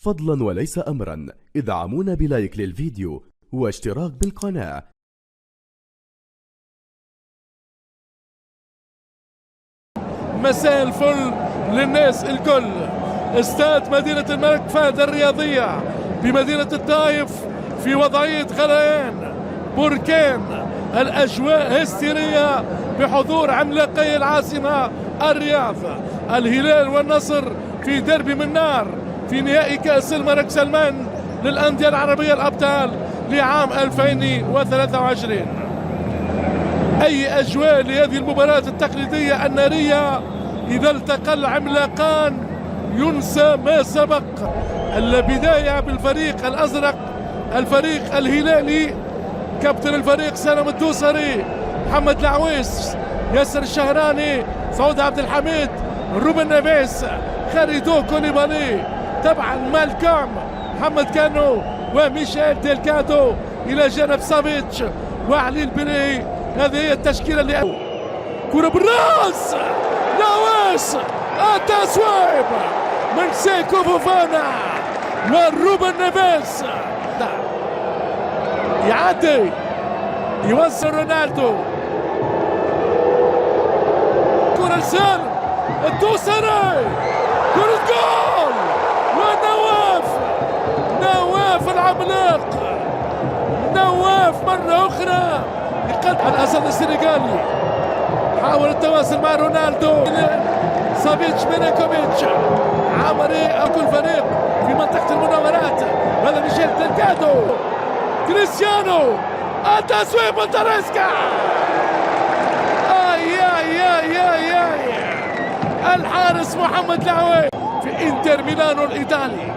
فضلا وليس أمرا ادعمونا بلايك للفيديو واشتراك بالقناة. مساء الفل للناس الكل. استاد مدينة الملك فهد الرياضية بمدينة الطائف في وضعية غليان بركان. الأجواء هستيرية بحضور عملاقي العاصمة الرياض، الهلال والنصر في دربي من نار في نهائي كأس الملك سلمان للأندية العربية الأبطال لعام 2023. أي أجواء لهذه المباراة التقليدية النارية إذا التقى العملاقان ينسى ما سبق. البداية بالفريق الأزرق، الفريق الهلالي، كابتن الفريق سالم الدوسري، محمد العويس، ياسر الشهراني، سعود عبد الحميد، روبن نيفيز، خالدو كوليبالي، طبعا مالكوم، محمد كانو وميشيل ديلكادو إلى جانب سافيتش وعلي البري. هذه هي التشكيلة اللي كرة بالراس، نواس، التسويب من سيكو فوفانا وروبن نيفيز، يعدي يوصل رونالدو، كرة لسالم الدوسري، كرة جول، ونواف العملاق، نواف مرة أخرى الأسد السنغالي حاول التواصل مع رونالدو، سافيتش ميلينكوفيتش، عمري أكل فريق في منطقة المناورات. هذا ميشيل ديلكادو، كريستيانو، التسويب من تاريسكا، الحارس محمد العويس في انتر ميلانو الإيطالي.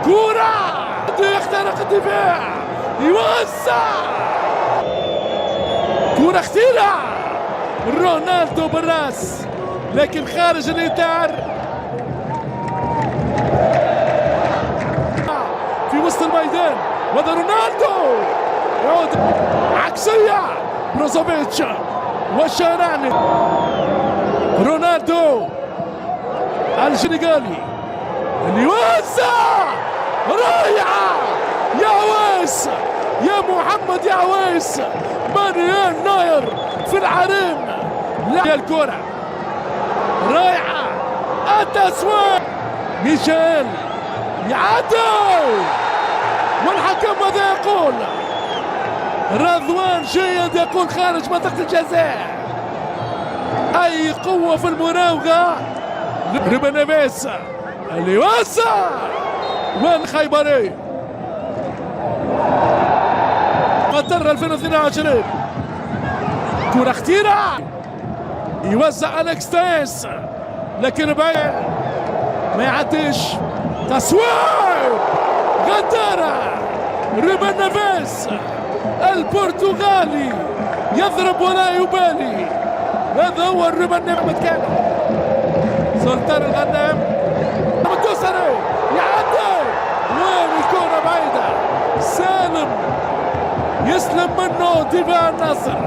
كرة يخترق الدفاع، يوسع، كرة خطيرة، رونالدو بالراس لكن خارج الإطار في وسط الميدان. وهذا رونالدو يعود عكسية، بروزوفيتش والشهراني، رونالدو السنغالي اللي يوسع، رائعة يا عويس، يا محمد يا عويس، مانويل نوير في العرين. لا الكرة رائعة، التسويق، ميشيل يعدي، والحكم ماذا يقول؟ رضوان جيد يقول خارج منطقة الجزاء. أي قوة في المراوغة. روبن نيفيز اللي يوسع، وين خيبري قطر 2022، كرة خطيرة، يوزع أليكس تيس لكن بعيد ما يعديش، تسويق، غدارة، روبن نيفيز البرتغالي يضرب ولا يبالي. هذا هو روبن نيفيز. كان سلطان الغنام، الدوسري يعدي، وين الكرة بعيدة، سالم يسلم منه دفاع النصر،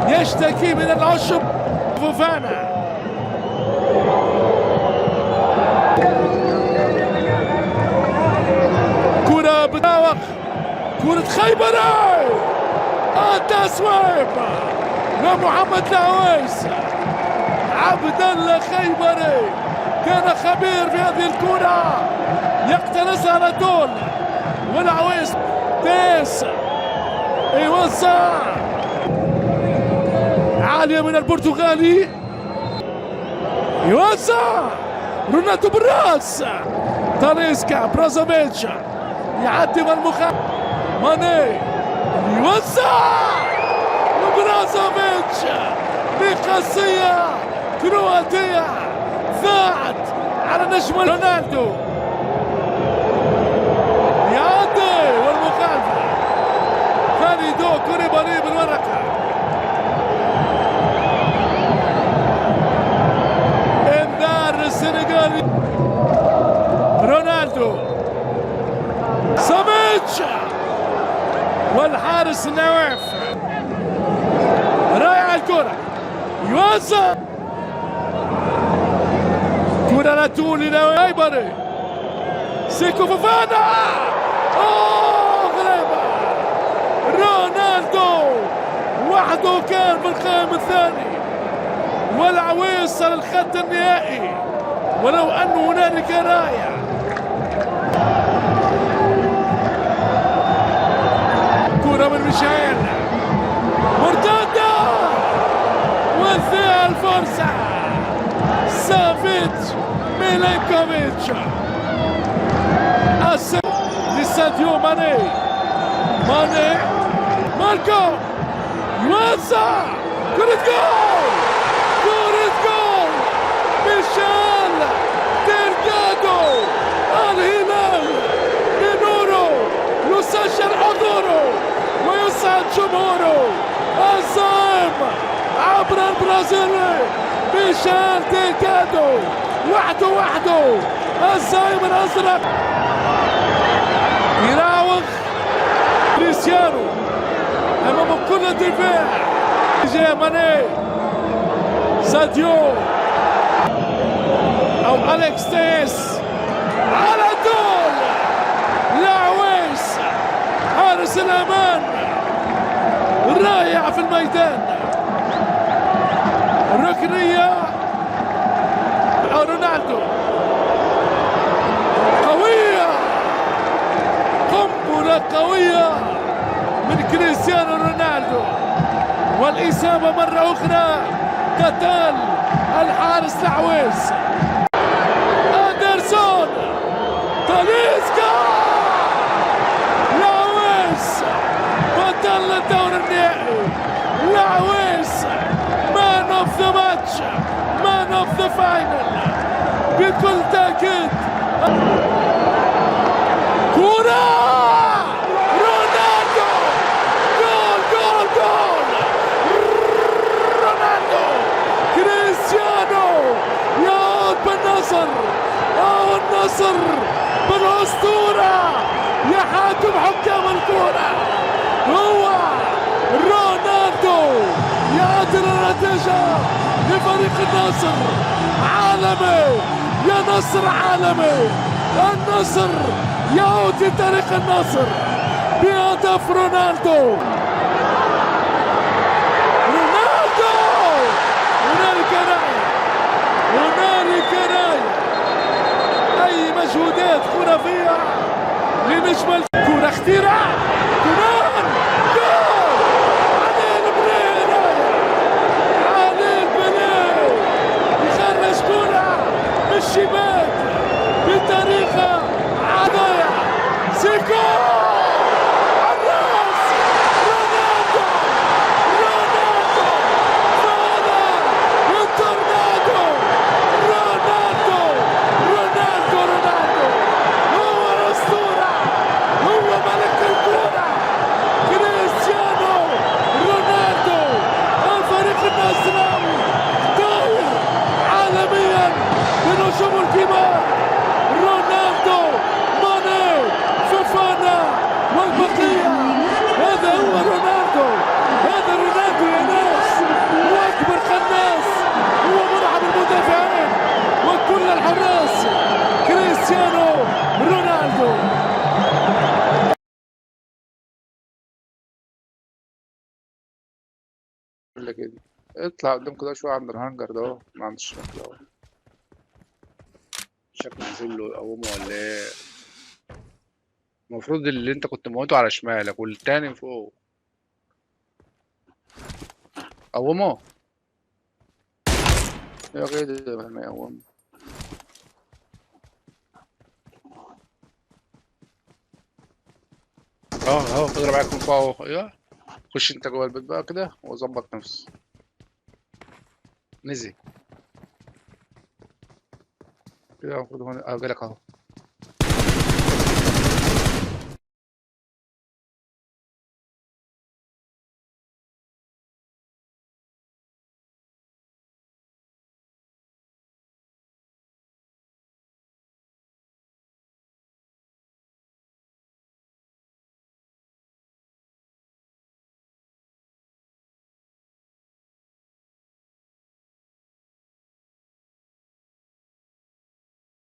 يشتكي من العشب فوفانا. كرة بتراوغ، كرة خيبري، التسويب ومحمد العويس. عبد الله خيبري كان خبير في هذه الكرة، يقتنصها على طول، والعويس تيس يوزع، عالية من البرتغالي، يوزع، رونالدو بالراس، تاريسكا، بروزوفيتش يعدي والمخالف، ماني يوزع، وبروزوفيتش بقصية كرواتية ضاعت على نجم رونالدو، يعدي والمخالفة، خالدو كوليبالي بالورقة، انذار السنغالي، رونالدو، سافيتش والحارس نواف. رائعة الكرة، يوزع، كرة لا تولي لخيبري، سيكو فوفانا. غريبة. رونالدو وحده كان في القائم الثاني، والعويس صار الخط النهائي ولو أن هنالك راية. كرة من ميشيل، مرتدة وفيها الفرصة. سافيتش ميلينكوفيتش لساديو ماني. ماركو يوزع كرة جول. ميشيل ديلغادو. الهلال بنوره يسجل حضوره ويسعد جمهوره. الزائم عبر البرازيلي ميشيل ديلغادو وحده. الزائم الازرق يراوغ كريستيانو امام كل الدفاع. جاي ماني، ساديو او اليكس تيس على طول. العويس حارس الامان رائع في الميدان. ركنيه رونالدو قويه، قنبله قويه من كريستيانو رونالدو، والإصابة مرة أخرى قتال الحارس العويس. أندرسون تاليسكا. العويس بطل الدور النهائي. العويس مان اوف ذا ماتش، مان اوف ذا فاينل بكل تأكيد. كرة النصر بالأسطورة يحاكم حكام الكرة. هو رونالدو يعدل النتيجة لفريق النصر. عالمي يا نصر، عالمي. النصر يعود لتاريخ النصر بهدف رونالدو. هنالك راية. أي مجهودات خرافية لنجم. كرة اختراع، كمان جول. علي البلي يخرج كرة من الشباك بطريقة عادية. سيكو الراس. رونالدو التورنادو. هو الأسطورة، هو ملك الكرة. كريستيانو رونالدو. الفريق النصراوي طاير عالميا بنجوم الكبار. رونالدو، ماني، فوفانا والبقية. هذا هو رونالدو. هذا رونالدو يا ناس. هو أكبر قناص، هو مرعب المدافعين وكل الحراس. كريستيانو رونالدو. بقول لك ايه دي؟ اطلع قدام كده شويه عند الهانجر ده اهو، ما عندش شكل اهو. شكله نزل له يقومه ولا ايه؟ المفروض اللي انت كنت موته على شمالك والتاني فوق. قومه يا كده ما يقوم. اهو اضرب عليك من فوق اهو. ايوه خش انت جوه البيت بقى كده وظبط نفسك. نزل كده المفروض هو جالك اهو.